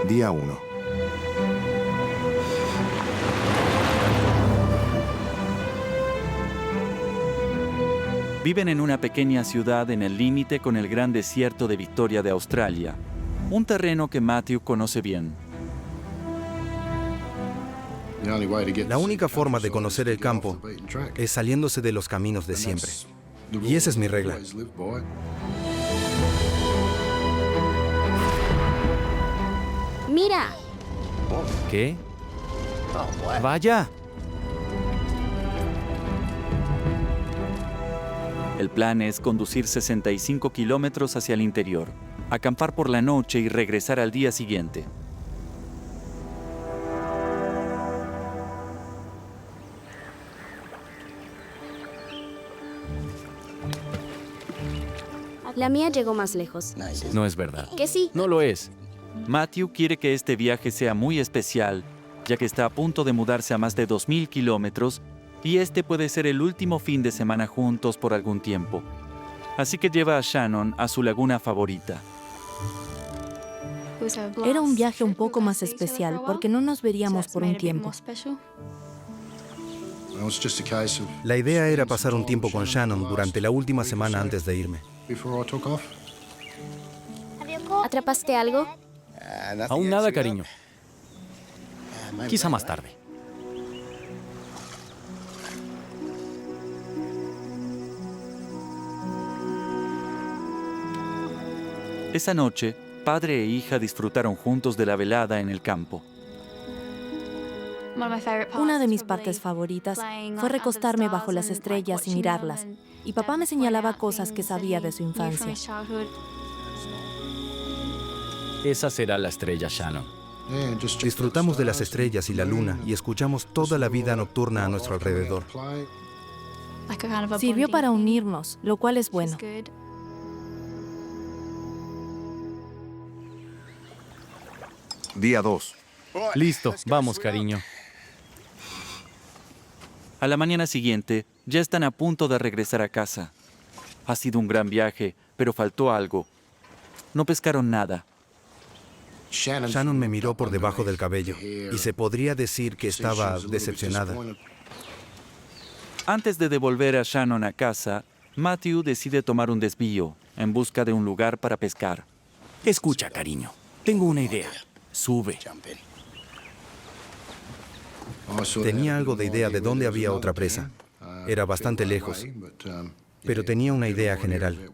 Día 1. Viven en una pequeña ciudad en el límite con el gran desierto de Victoria de Australia, un terreno que Matthew conoce bien. La única forma de conocer el campo es saliéndose de los caminos de siempre. Y esa es mi regla. ¡Mira! ¿Qué? ¡Vaya! El plan es conducir 65 kilómetros hacia el interior, acampar por la noche y regresar al día siguiente. La mía llegó más lejos. No es verdad. ¿Que sí? No lo es. Matthew quiere que este viaje sea muy especial, ya que está a punto de mudarse a más de 2.000 kilómetros y este puede ser el último fin de semana juntos por algún tiempo. Así que lleva a Shannon a su laguna favorita. Era un viaje un poco más especial porque no nos veríamos por un tiempo. La idea era pasar un tiempo con Shannon durante la última semana antes de irme. ¿Atrapaste algo? Aún nada, cariño. Quizá más tarde. Esa noche, padre e hija disfrutaron juntos de la velada en el campo. Una de mis partes favoritas fue recostarme bajo las estrellas y mirarlas. Y papá me señalaba cosas que sabía de su infancia. Esa será la estrella, Shannon. Disfrutamos de las estrellas y la luna y escuchamos toda la vida nocturna a nuestro alrededor. Sirvió para unirnos, lo cual es bueno. Día 2. Listo, vamos, cariño. A la mañana siguiente, ya están a punto de regresar a casa. Ha sido un gran viaje, pero faltó algo. No pescaron nada. Shannon me miró por debajo del cabello y se podría decir que estaba decepcionada. Antes de devolver a Shannon a casa, Matthew decide tomar un desvío en busca de un lugar para pescar. Escucha, cariño. Tengo una idea. Sube. Tenía algo de idea de dónde había otra presa. Era bastante lejos, pero tenía una idea general.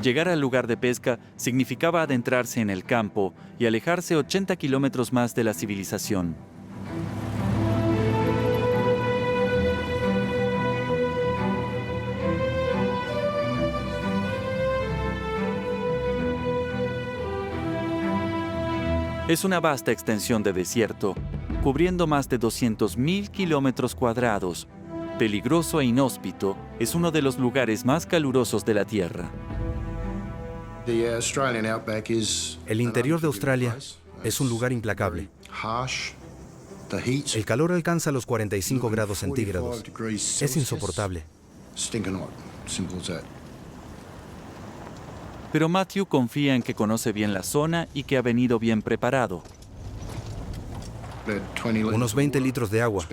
Llegar al lugar de pesca significaba adentrarse en el campo y alejarse 80 kilómetros más de la civilización. Es una vasta extensión de desierto, cubriendo más de 200.000 kilómetros cuadrados. Peligroso e inhóspito, es uno de los lugares más calurosos de la Tierra. El interior de Australia es un lugar implacable. El calor alcanza los 45 grados centígrados. Es insoportable. Pero Matthew confía en que conoce bien la zona y que ha venido bien preparado. Unos 20 litros de agua,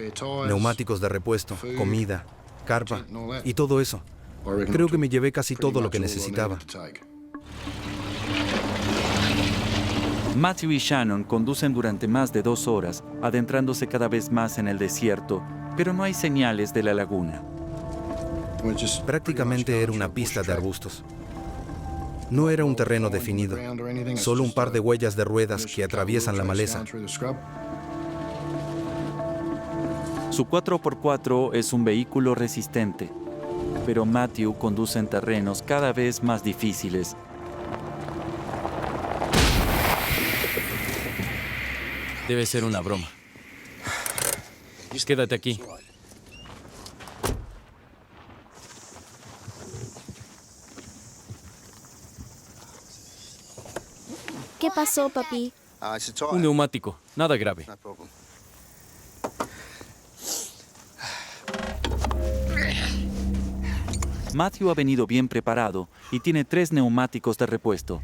neumáticos de repuesto, comida, carpa y todo eso. Creo que me llevé casi todo lo que necesitaba. Matthew y Shannon conducen durante más de 2 horas, adentrándose cada vez más en el desierto, pero no hay señales de la laguna. Prácticamente era una pista de arbustos. No era un terreno definido, solo un par de huellas de ruedas que atraviesan la maleza. Su 4x4 es un vehículo resistente, pero Matthew conduce en terrenos cada vez más difíciles. Debe ser una broma. Quédate aquí. ¿Qué pasó, papi? Un neumático. Nada grave. Matthew ha venido bien preparado y tiene 3 neumáticos de repuesto.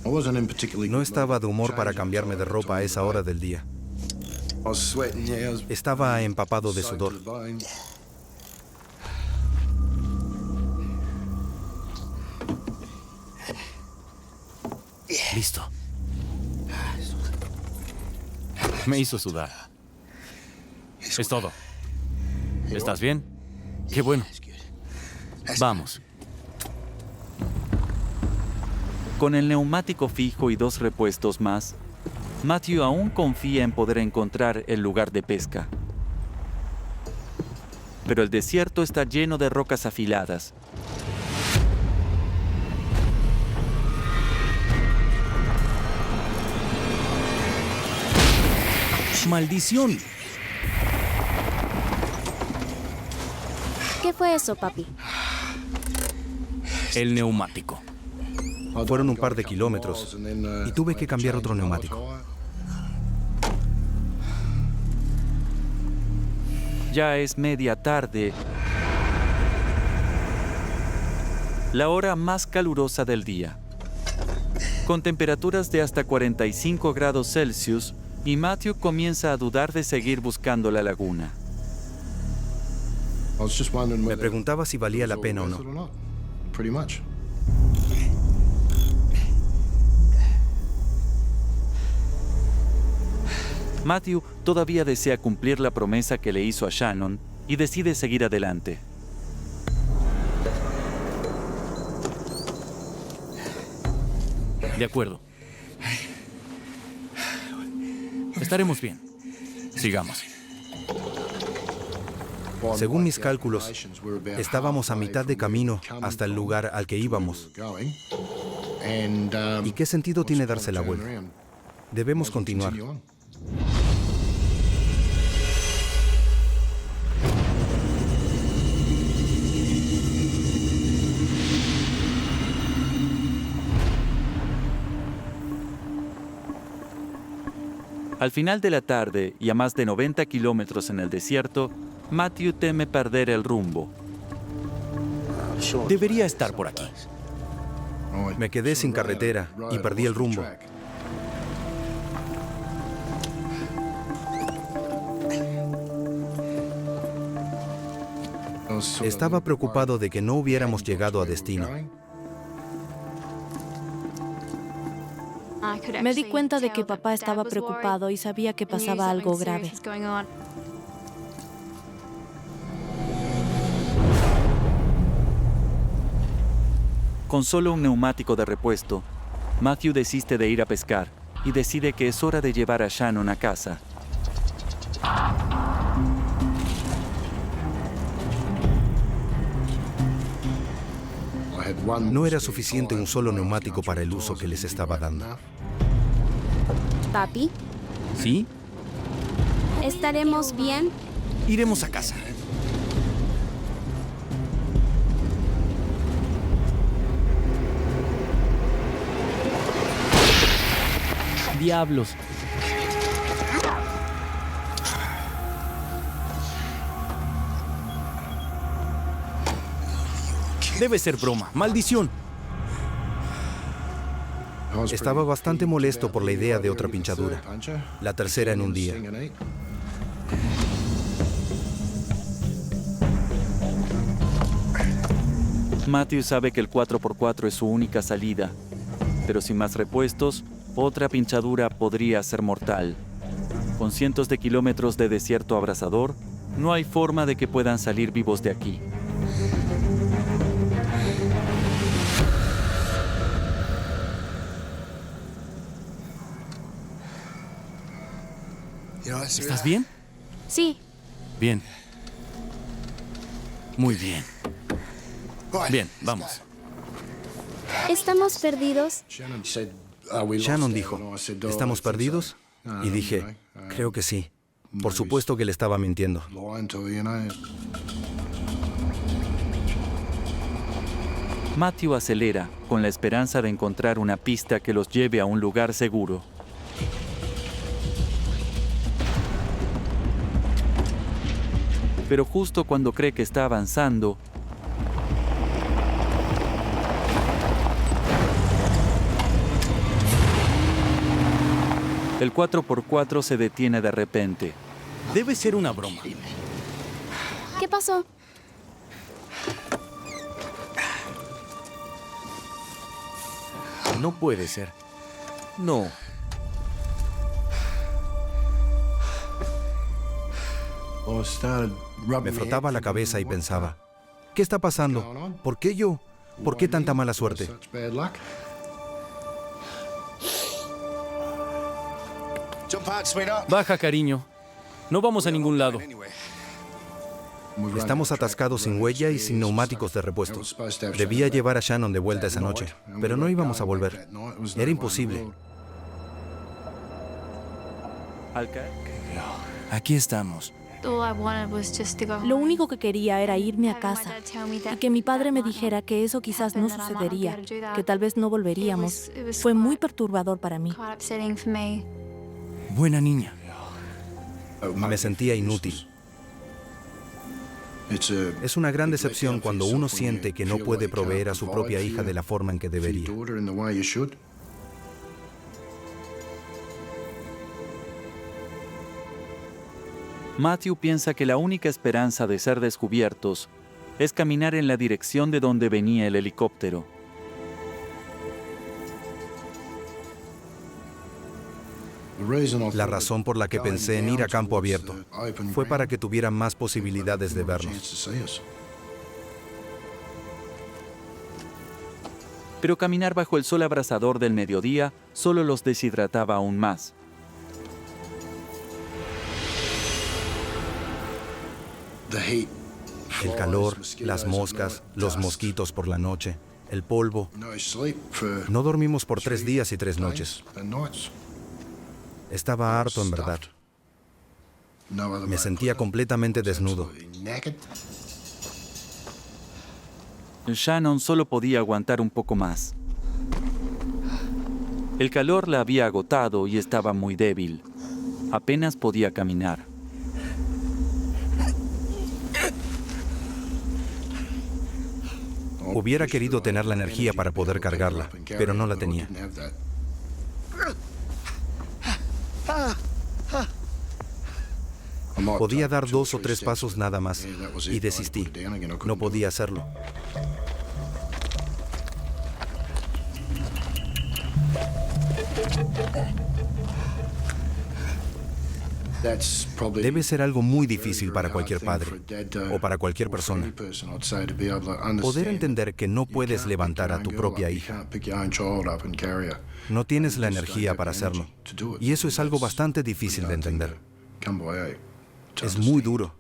No estaba de humor para cambiarme de ropa a esa hora del día. Estaba empapado de sudor. Listo. Me hizo sudar. Es todo. ¿Estás bien? Qué bueno. Vamos. Con el neumático fijo y 2 repuestos más, Matthew aún confía en poder encontrar el lugar de pesca. Pero el desierto está lleno de rocas afiladas. ¡Maldición! ¿Qué fue eso, papi? El neumático. Fueron un par de kilómetros y tuve que cambiar otro neumático. Ya es media tarde, la hora más calurosa del día, con temperaturas de hasta 45 grados Celsius, y Matthew comienza a dudar de seguir buscando la laguna. Me preguntaba si valía la pena o no. Matthew todavía desea cumplir la promesa que le hizo a Shannon y decide seguir adelante. De acuerdo. Estaremos bien. Sigamos. Según mis cálculos, estábamos a mitad de camino hasta el lugar al que íbamos. ¿Y qué sentido tiene darse la vuelta? Debemos continuar. Al final de la tarde y a más de 90 kilómetros en el desierto, Matthew teme perder el rumbo. Debería estar por aquí. Me quedé sin carretera y perdí el rumbo. Estaba preocupado de que no hubiéramos llegado a destino. Me di cuenta de que papá estaba preocupado y sabía que pasaba algo grave. Con solo un neumático de repuesto, Matthew desiste de ir a pescar y decide que es hora de llevar a Shannon a casa. No era suficiente un solo neumático para el uso que les estaba dando. Papi, ¿Sí? ¿estaremos bien? Iremos a casa. ¡Diablos! Debe ser broma. ¡Maldición! Estaba bastante molesto por la idea de otra pinchadura, la tercera en un día. Matthew sabe que el 4x4 es su única salida, pero sin más repuestos, otra pinchadura podría ser mortal. Con cientos de kilómetros de desierto abrasador, no hay forma de que puedan salir vivos de aquí. ¿Estás bien? Sí, Bien. Muy bien. Bien, vamos. ¿estamos perdidos? Shannon dijo, ¿estamos perdidos? Y dije, creo que sí. Por supuesto que le estaba mintiendo. Matthew acelera con la esperanza de encontrar una pista que los lleve a un lugar seguro. Pero justo cuando cree que está avanzando, El 4x4 se detiene de repente. Debe ser una broma. ¿Qué pasó? No puede ser. No. Me frotaba la cabeza y pensaba, ¿qué está pasando? ¿Por qué yo? ¿Por qué tanta mala suerte? Baja, cariño. No vamos a ningún lado. Estamos atascados sin huella y sin neumáticos de repuesto. Debía llevar a Shannon de vuelta esa noche, pero no íbamos a volver. Era imposible. Al caer, Aquí estamos. Lo único que quería era irme a casa y que mi padre me dijera que eso quizás no sucedería, que tal vez no volveríamos. Fue muy perturbador para mí. Buena niña. Me sentía inútil. Es una gran decepción cuando uno siente que no puede proveer a su propia hija de la forma en que debería. Matthew piensa que la única esperanza de ser descubiertos es caminar en la dirección de donde venía el helicóptero. La razón por la que pensé en ir a campo abierto fue para que tuvieran más posibilidades de vernos. Pero caminar bajo el sol abrasador del mediodía solo los deshidrataba aún más. El calor, las moscas, los mosquitos por la noche, el polvo. No dormimos por 3 días y 3 noches. Estaba harto en verdad. Me sentía completamente desnudo. Shannon solo podía aguantar un poco más. El calor la había agotado y estaba muy débil. Apenas podía caminar. Hubiera querido tener la energía para poder cargarla, pero no la tenía. Podía dar 2 o 3 pasos nada más y desistí. No podía hacerlo. Debe ser algo muy difícil para cualquier padre o para cualquier persona. Poder entender que no puedes levantar a tu propia hija. No tienes la energía para hacerlo. Y eso es algo bastante difícil de entender. Es muy duro.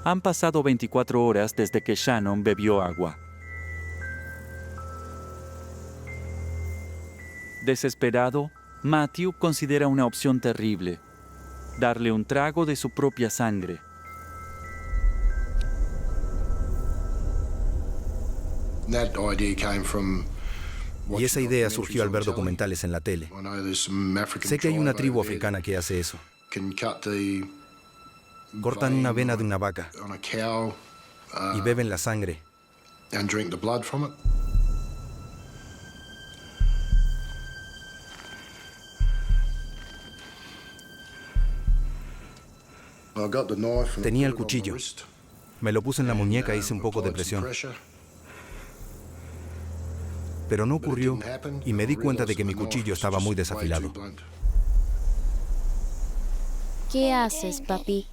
Han pasado 24 horas desde que Shannon bebió agua. Desesperado, Matthew considera una opción terrible: darle un trago de su propia sangre. Y esa idea surgió al ver documentales en la tele. Sé que hay una tribu africana que hace eso. Cortan una vena de una vaca y beben la sangre. Tenía el cuchillo. Me lo puse en la muñeca e hice un poco de presión. Pero no ocurrió y me di cuenta de que mi cuchillo estaba muy desafilado. ¿Qué haces, papi?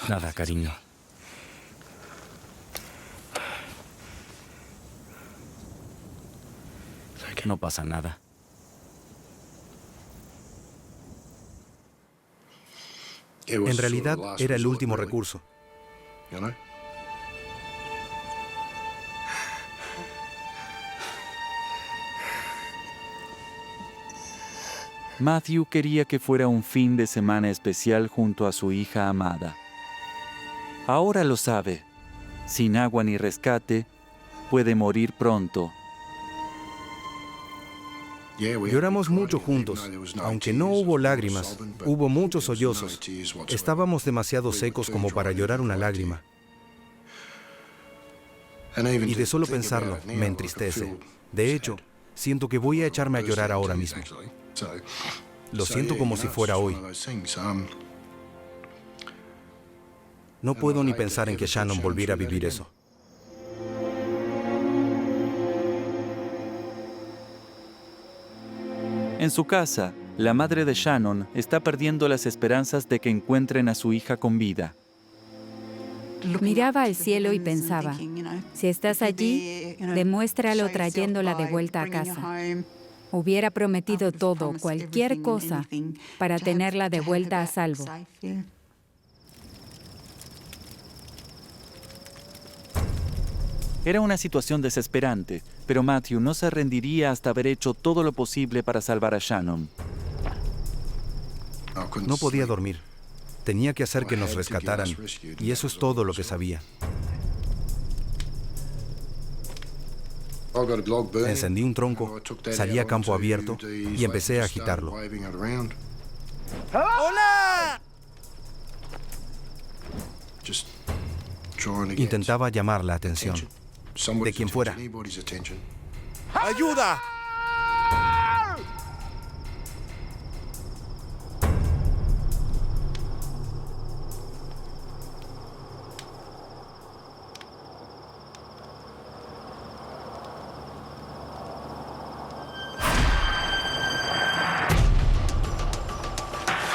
Nada, cariño. No pasa nada. En realidad, era el último recurso. Matthew quería que fuera un fin de semana especial junto a su hija amada. Ahora lo sabe. Sin agua ni rescate, puede morir pronto. Lloramos mucho juntos. Aunque no hubo lágrimas, hubo muchos sollozos. Estábamos demasiado secos como para llorar una lágrima. Y de solo pensarlo, me entristece. De hecho, siento que voy a echarme a llorar ahora mismo. Lo siento como si fuera hoy. No puedo ni pensar en que Shannon volviera a vivir eso. En su casa, la madre de Shannon está perdiendo las esperanzas de que encuentren a su hija con vida. Miraba al cielo y pensaba, si estás allí, demuéstralo trayéndola de vuelta a casa. Hubiera prometido todo, cualquier cosa, para tenerla de vuelta a salvo. Era una situación desesperante, pero Matthew no se rendiría hasta haber hecho todo lo posible para salvar a Shannon. No podía dormir. Tenía que hacer que nos rescataran, y eso es todo lo que sabía. Encendí un tronco, salí a campo abierto y empecé a agitarlo. ¡Hola! Intentaba llamar la atención de quien fuera. ¡Ayuda!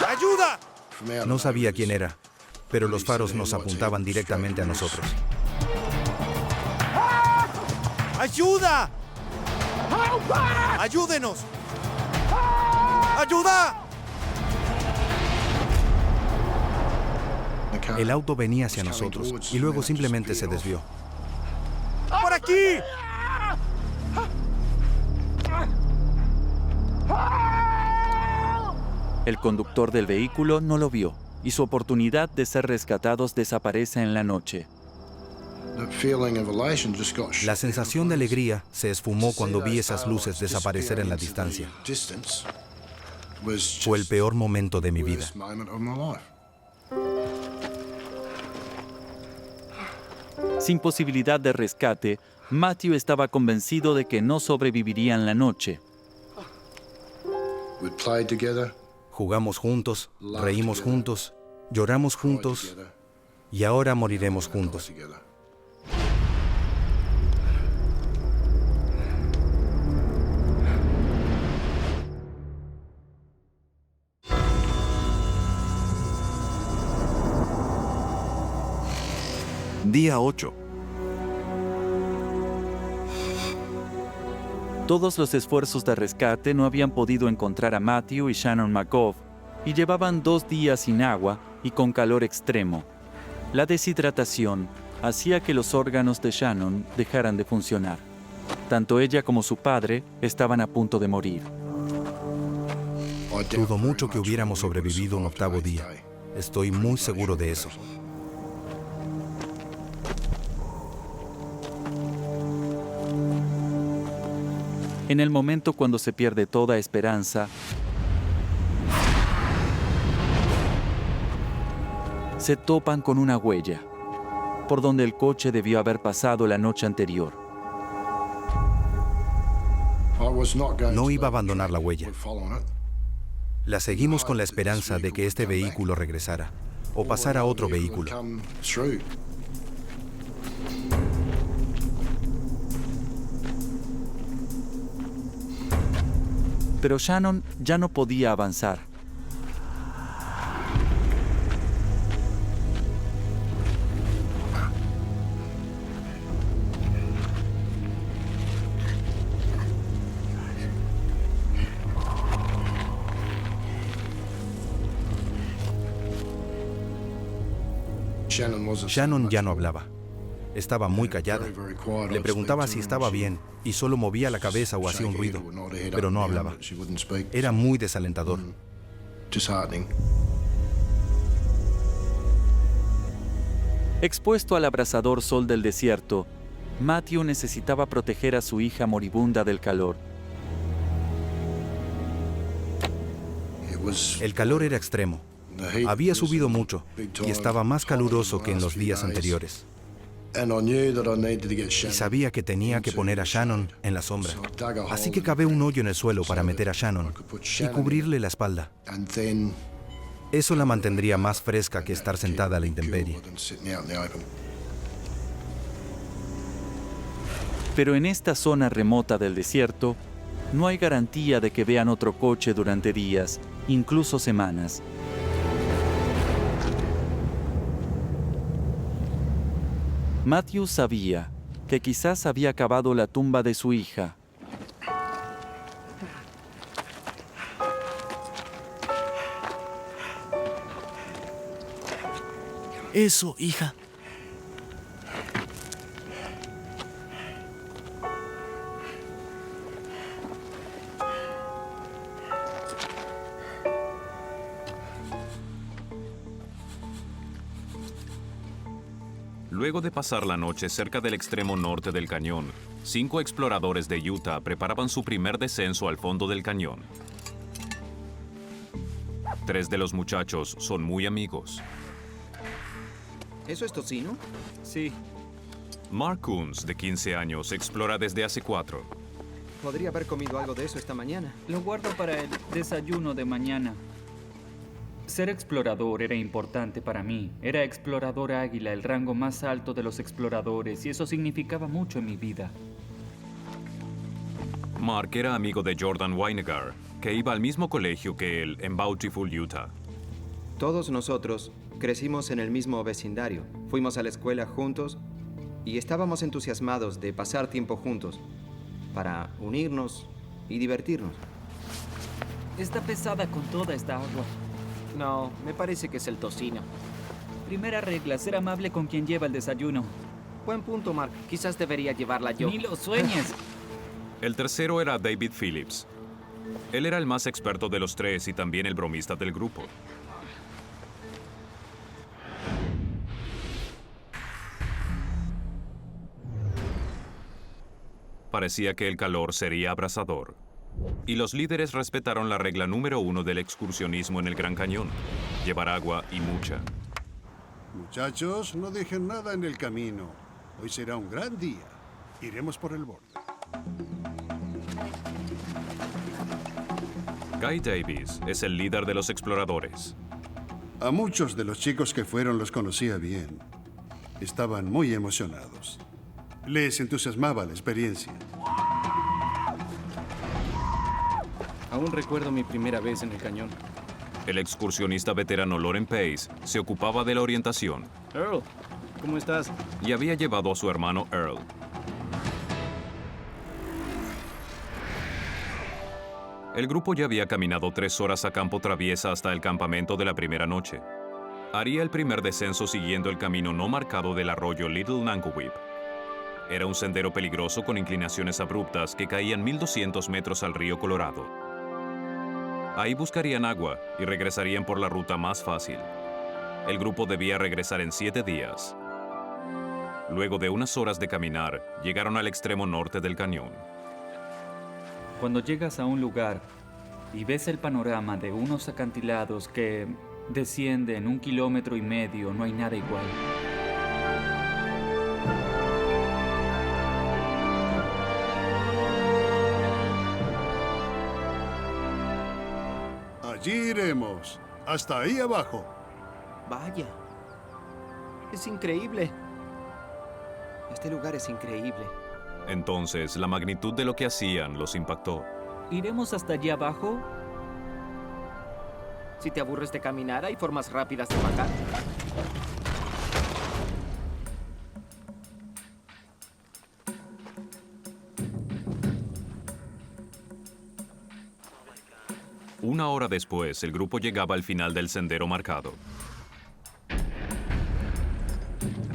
¡Ayuda! No sabía quién era, pero los faros nos apuntaban directamente a nosotros. ¡Ayuda! ¡Ayúdenos! ¡Ayuda! El auto venía hacia nosotros y luego simplemente se desvió. ¡Por aquí! El conductor del vehículo no lo vio y su oportunidad de ser rescatados desaparece en la noche. La sensación de alegría se esfumó cuando vi esas luces desaparecer en la distancia. Fue el peor momento de mi vida. Sin posibilidad de rescate, Matthew estaba convencido de que no sobrevivirían la noche. Jugamos juntos, reímos juntos, lloramos juntos y ahora moriremos juntos. Día 8. Todos los esfuerzos de rescate no habían podido encontrar a Matthew y Shannon McGough y llevaban 2 días sin agua y con calor extremo. La deshidratación hacía que los órganos de Shannon dejaran de funcionar. Tanto ella como su padre estaban a punto de morir. Dudo mucho que hubiéramos sobrevivido un 8º día. Estoy muy seguro de eso. En el momento cuando se pierde toda esperanza, se topan con una huella, por donde el coche debió haber pasado la noche anterior. No iba a abandonar la huella. La seguimos con la esperanza de que este vehículo regresara o pasara otro vehículo. Pero Shannon ya no podía avanzar. Shannon ya no hablaba. Estaba muy callada. Le preguntaba si estaba bien y solo movía la cabeza o hacía un ruido, pero no hablaba. Era muy desalentador. Expuesto al abrasador sol del desierto, Matthew necesitaba proteger a su hija moribunda del calor. El calor era extremo. Había subido mucho y estaba más caluroso que en los días anteriores. Y sabía que tenía que poner a Shannon en la sombra. Así que cavé un hoyo en el suelo para meter a Shannon y cubrirle la espalda. Eso la mantendría más fresca que estar sentada a la intemperie. Pero en esta zona remota del desierto, no hay garantía de que vean otro coche durante días, incluso semanas. Matthew sabía que quizás había cavado la tumba de su hija. Eso, hija. Luego de pasar la noche cerca del extremo norte del cañón, 5 exploradores de Utah preparaban su primer descenso al fondo del cañón. 3 de los muchachos son muy amigos. ¿Eso es tocino? Sí. Mark Coons, de 15 años, explora desde hace 4. Podría haber comido algo de eso esta mañana. Lo guardo para el desayuno de mañana. Ser explorador era importante para mí. Era explorador águila, el rango más alto de los exploradores, y eso significaba mucho en mi vida. Mark era amigo de Jordan Weinegar, que iba al mismo colegio que él en Bountiful, Utah. Todos nosotros crecimos en el mismo vecindario. Fuimos a la escuela juntos y estábamos entusiasmados de pasar tiempo juntos para unirnos y divertirnos. Está pesada con toda esta agua. No, me parece que es el tocino. Primera regla, ser amable con quien lleva el desayuno. Buen punto, Mark. Quizás debería llevarla yo. ¡Ni lo sueñes! El tercero era David Phillips. Él era el más experto de los 3 y también el bromista del grupo. Parecía que el calor sería abrasador. Y los líderes respetaron la regla número 1 del excursionismo en el Gran Cañón: llevar agua y mucha. Muchachos, no dejen nada en el camino. Hoy será un gran día. Iremos por el borde. Guy Davis es el líder de los exploradores. A muchos de los chicos que fueron los conocía bien. Estaban muy emocionados. Les entusiasmaba la experiencia. Aún recuerdo mi primera vez en el cañón. El excursionista veterano Loren Pace se ocupaba de la orientación. Earl, ¿cómo estás? Y había llevado a su hermano Earl. El grupo ya había caminado 3 horas a campo traviesa hasta el campamento de la primera noche. Haría el primer descenso siguiendo el camino no marcado del arroyo Little Nankoweap. Era un sendero peligroso con inclinaciones abruptas que caían 1200 metros al río Colorado. Ahí buscarían agua y regresarían por la ruta más fácil. El grupo debía regresar en 7 días. Luego de unas horas de caminar, llegaron al extremo norte del cañón. Cuando llegas a un lugar y ves el panorama de unos acantilados que descienden 1,5 kilómetros, no hay nada igual. Allí iremos. Hasta ahí abajo. Vaya. Es increíble. Este lugar es increíble. Entonces, la magnitud de lo que hacían los impactó. ¿Iremos hasta allí abajo? Si te aburres de caminar, hay formas rápidas de bajar. Una hora después, el grupo llegaba al final del sendero marcado.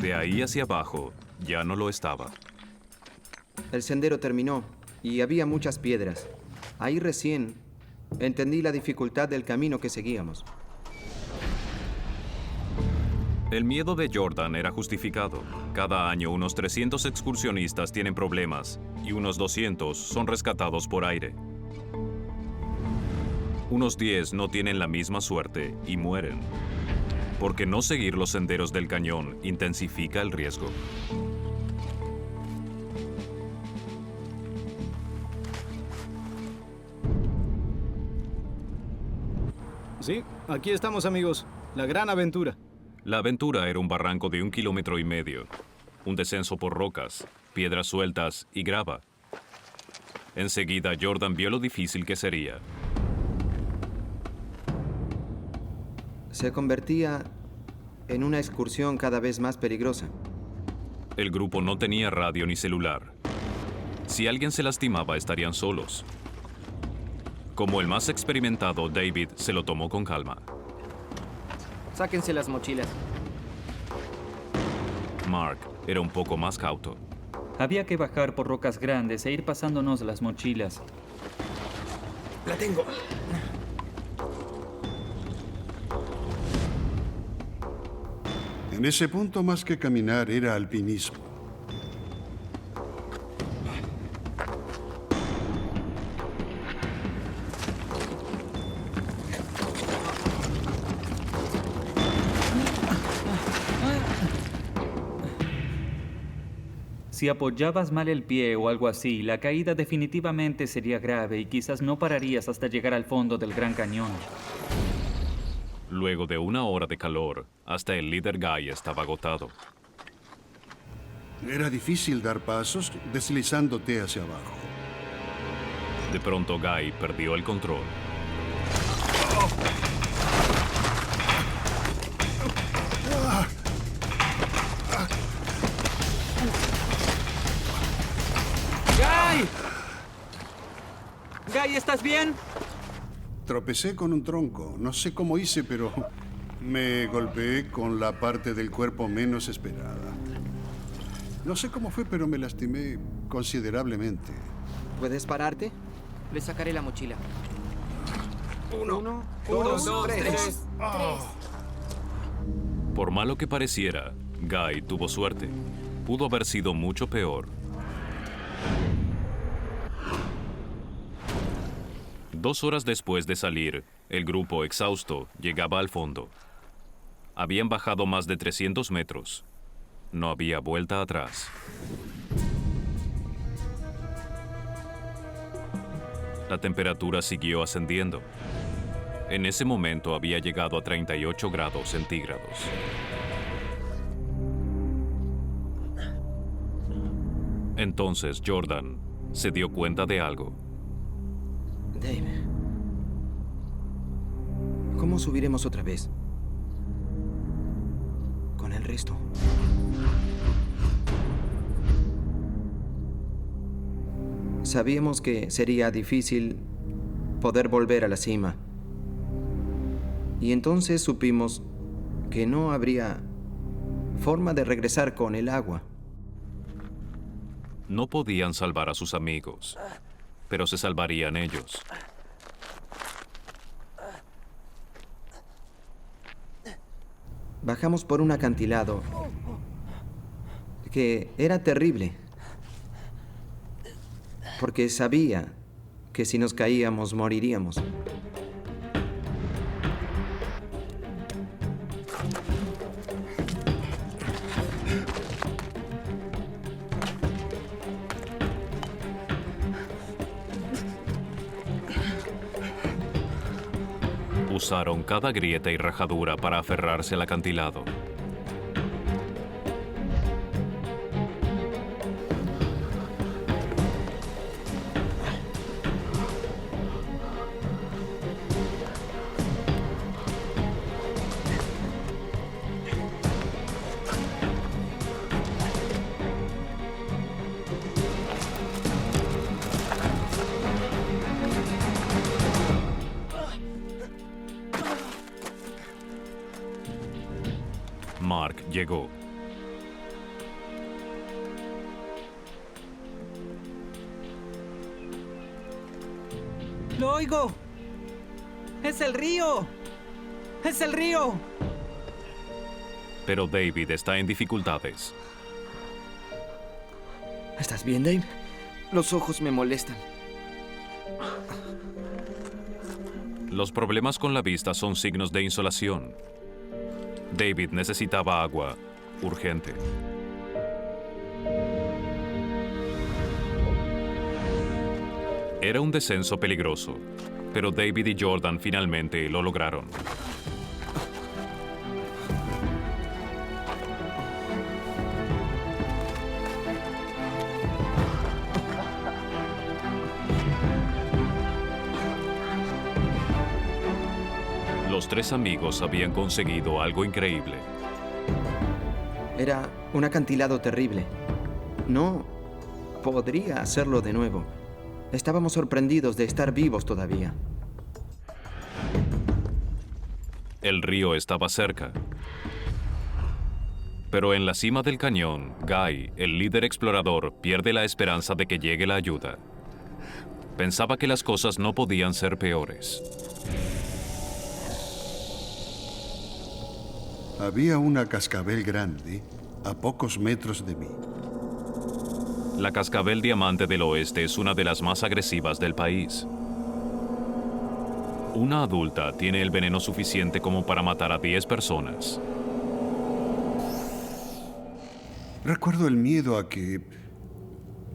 De ahí hacia abajo, ya no lo estaba. El sendero terminó y había muchas piedras. Ahí recién entendí la dificultad del camino que seguíamos. El miedo de Jordan era justificado. Cada año unos 300 excursionistas tienen problemas y unos 200 son rescatados por aire. Unos 10 no tienen la misma suerte y mueren, porque no seguir los senderos del cañón intensifica el riesgo. Sí, aquí estamos, amigos. La gran aventura. La aventura era un barranco de 1,5 kilómetros, un descenso por rocas, piedras sueltas y grava. Enseguida, Jordan vio lo difícil que sería. Se convertía en una excursión cada vez más peligrosa. El grupo no tenía radio ni celular. Si alguien se lastimaba, estarían solos. Como el más experimentado, David se lo tomó con calma. Sáquense las mochilas. Mark era un poco más cauto. Había que bajar por rocas grandes e ir pasándonos las mochilas. La tengo. En ese punto, más que caminar, era alpinismo. Si apoyabas mal el pie o algo así, la caída definitivamente sería grave y quizás no pararías hasta llegar al fondo del Gran Cañón. Luego de 1 hora de calor, hasta el líder Guy estaba agotado. Era difícil dar pasos deslizándote hacia abajo. De pronto, Guy perdió el control. ¡Guy! ¡Guy, ¿estás bien? Tropecé con un tronco. No sé cómo hice, pero me golpeé con la parte del cuerpo menos esperada. No sé cómo fue, pero me lastimé considerablemente. ¿Puedes pararte? Le sacaré la mochila. 1, 2, 3. Por malo que pareciera, Guy tuvo suerte. Pudo haber sido mucho peor. 2 horas después de salir, el grupo, exhausto, llegaba al fondo. Habían bajado más de 300 metros. No había vuelta atrás. La temperatura siguió ascendiendo. En ese momento había llegado a 38 grados centígrados. Entonces Jordan se dio cuenta de algo. Dave, ¿cómo subiremos otra vez? Con el resto. Sabíamos que sería difícil poder volver a la cima. Y entonces supimos que no habría forma de regresar con el agua. No podían salvar a sus amigos, pero se salvarían ellos. Bajamos por un acantilado que era terrible, porque sabía que si nos caíamos moriríamos. Usaron cada grieta y rajadura para aferrarse al acantilado. Mark llegó. ¡Lo oigo! ¡Es el río! ¡Es el río! Pero David está en dificultades. ¿Estás bien, Dave? Los ojos me molestan. Los problemas con la vista son signos de insolación. David necesitaba agua urgente. Era un descenso peligroso, pero David y Jordan finalmente lo lograron. Los tres amigos habían conseguido algo increíble. Era un acantilado terrible. No podría hacerlo de nuevo. Estábamos sorprendidos de estar vivos todavía. El río estaba cerca. Pero en la cima del cañón, Guy, el líder explorador, pierde la esperanza de que llegue la ayuda. Pensaba que las cosas no podían ser peores. Había una cascabel grande a pocos metros de mí. La cascabel diamante del oeste es una de las más agresivas del país. Una adulta tiene el veneno suficiente como para matar a 10 personas. Recuerdo el miedo a que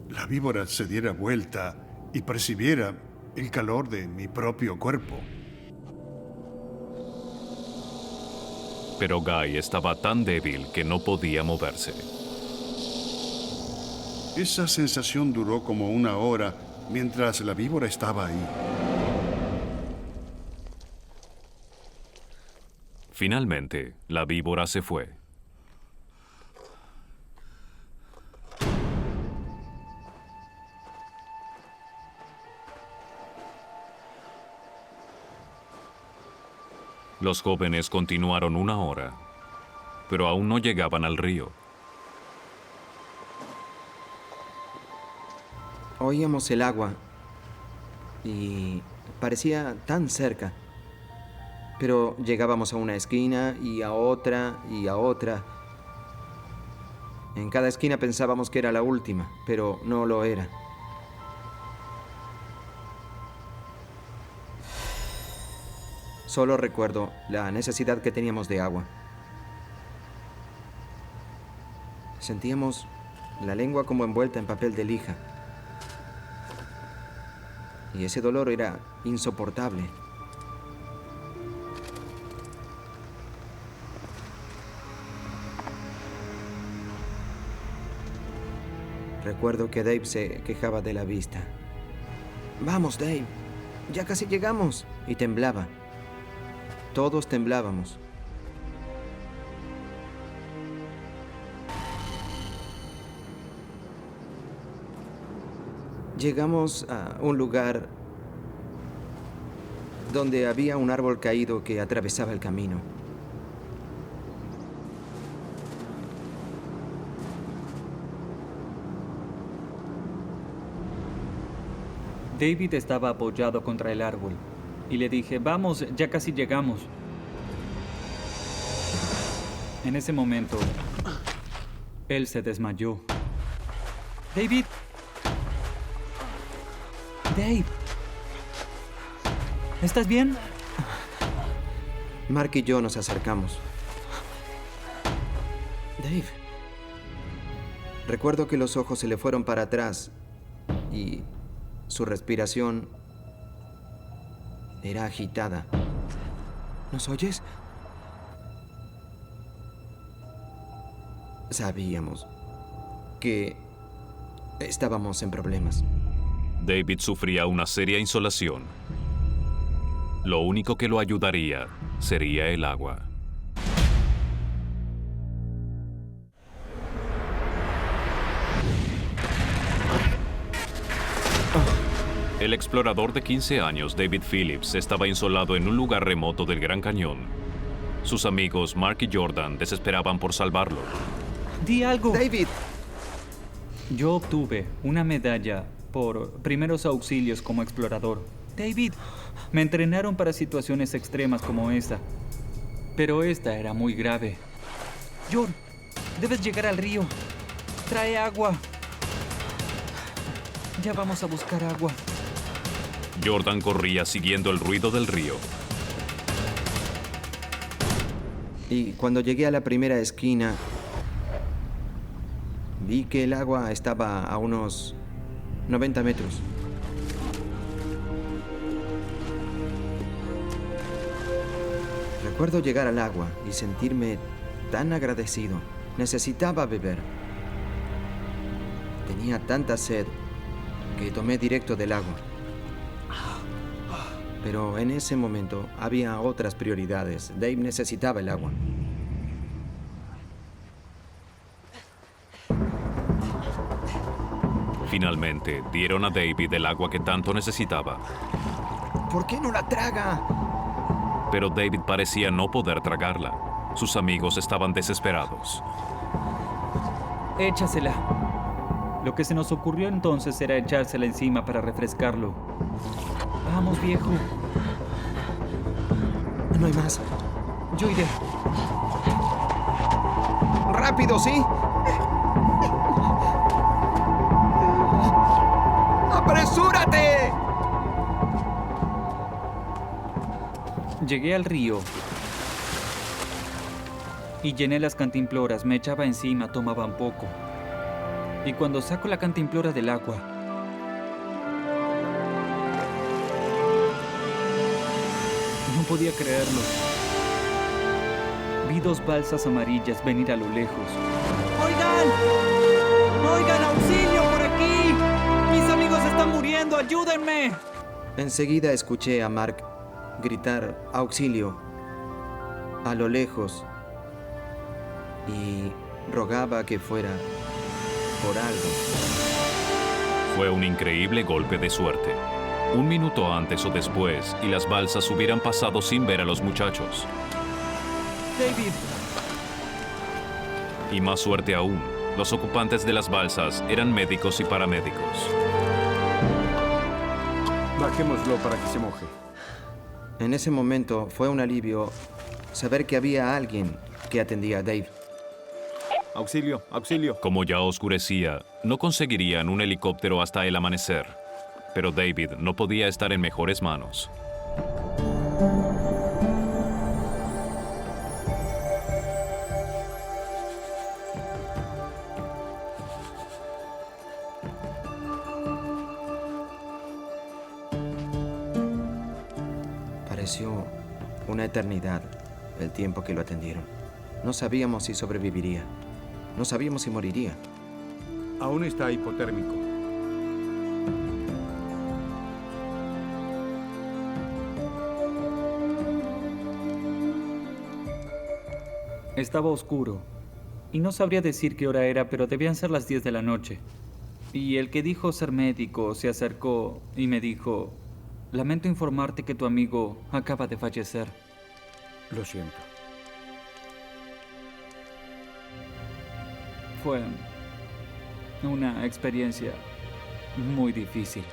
la víbora se diera vuelta y percibiera el calor de mi propio cuerpo. Pero Guy estaba tan débil que no podía moverse. Esa sensación duró como una hora mientras la víbora estaba ahí. Finalmente, la víbora se fue. Los jóvenes continuaron una hora, pero aún no llegaban al río. Oíamos el agua y parecía tan cerca. Pero llegábamos a una esquina y a otra y a otra. En cada esquina pensábamos que era la última, pero no lo era. Solo recuerdo la necesidad que teníamos de agua. Sentíamos la lengua como envuelta en papel de lija. Y ese dolor era insoportable. Recuerdo que Dave se quejaba de la vista. «Vamos, Dave, ya casi llegamos». Y temblaba. Todos temblábamos. Llegamos a un lugar donde había un árbol caído que atravesaba el camino. David estaba apoyado contra el árbol y le dije, vamos, ya casi llegamos. En ese momento, él se desmayó. David. Dave. ¿Estás bien? Mark y yo nos acercamos. Dave. Recuerdo que los ojos se le fueron para atrás y su respiración era agitada. ¿Nos oyes? Sabíamos que estábamos en problemas. David sufría una seria insolación. Lo único que lo ayudaría sería el agua. El explorador de 15 años, David Phillips, estaba insolado en un lugar remoto del Gran Cañón. Sus amigos, Mark y Jordan, desesperaban por salvarlo. ¡Di algo! ¡David! Yo obtuve una medalla por primeros auxilios como explorador. David, me entrenaron para situaciones extremas como esta. Pero esta era muy grave. Jordan, debes llegar al río. Trae agua. Ya vamos a buscar agua. Jordan corría siguiendo el ruido del río. Y cuando llegué a la primera esquina, vi que el agua estaba a unos 90 metros. Recuerdo llegar al agua y sentirme tan agradecido. Necesitaba beber. Tenía tanta sed que tomé directo del agua. Pero en ese momento había otras prioridades. Dave necesitaba el agua. Finalmente, dieron a David el agua que tanto necesitaba. ¿Por qué no la traga? Pero David parecía no poder tragarla. Sus amigos estaban desesperados. Échasela. Lo que se nos ocurrió entonces era echársela encima para refrescarlo. Vamos, viejo. No hay más. Yo iré. ¡Rápido, sí! ¡Apresúrate! Llegué al río y llené las cantimploras. Me echaba encima, tomaba un poco. Y cuando saco la cantimplora del agua, no podía creerlo. Vi 2 balsas amarillas venir a lo lejos. ¡Oigan! ¡Oigan, auxilio por aquí! ¡Mis amigos están muriendo! ¡Ayúdenme! Enseguida escuché a Mark gritar auxilio a lo lejos y rogaba que fuera por algo. Fue un increíble golpe de suerte. 1 minuto antes o después, y las balsas hubieran pasado sin ver a los muchachos. David. Y más suerte aún, los ocupantes de las balsas eran médicos y paramédicos. Bajémoslo para que se moje. En ese momento fue un alivio saber que había alguien que atendía a Dave. Auxilio, auxilio. Como ya oscurecía, no conseguirían un helicóptero hasta el amanecer. Pero David no podía estar en mejores manos. Pareció una eternidad el tiempo que lo atendieron. No sabíamos si sobreviviría. No sabíamos si moriría. Aún está hipotérmico. Estaba oscuro y no sabría decir qué hora era, pero debían ser las 10 de la noche. Y el que dijo ser médico se acercó y me dijo: lamento informarte que tu amigo acaba de fallecer. Lo siento. Fue una experiencia muy difícil.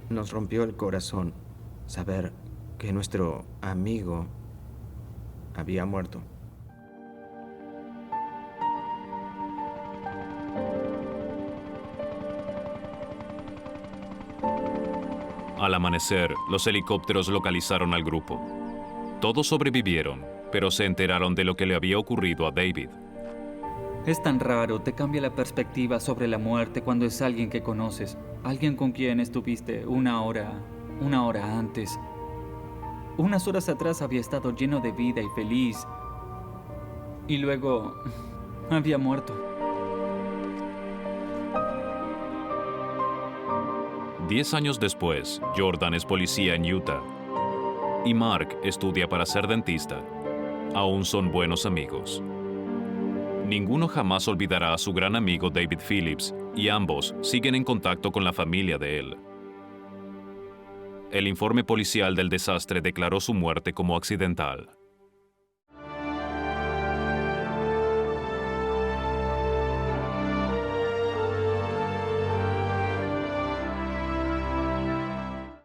Nos rompió el corazón saber que nuestro amigo había muerto. Al amanecer, los helicópteros localizaron al grupo. Todos sobrevivieron, pero se enteraron de lo que le había ocurrido a David. Es tan raro, te cambia la perspectiva sobre la muerte cuando es alguien que conoces, alguien con quien estuviste una hora antes. Unas horas atrás había estado lleno de vida y feliz, y luego había muerto. 10 años después, Jordan es policía en Utah y Mark estudia para ser dentista. Aún son buenos amigos. Ninguno jamás olvidará a su gran amigo David Phillips y ambos siguen en contacto con la familia de él. El informe policial del desastre declaró su muerte como accidental.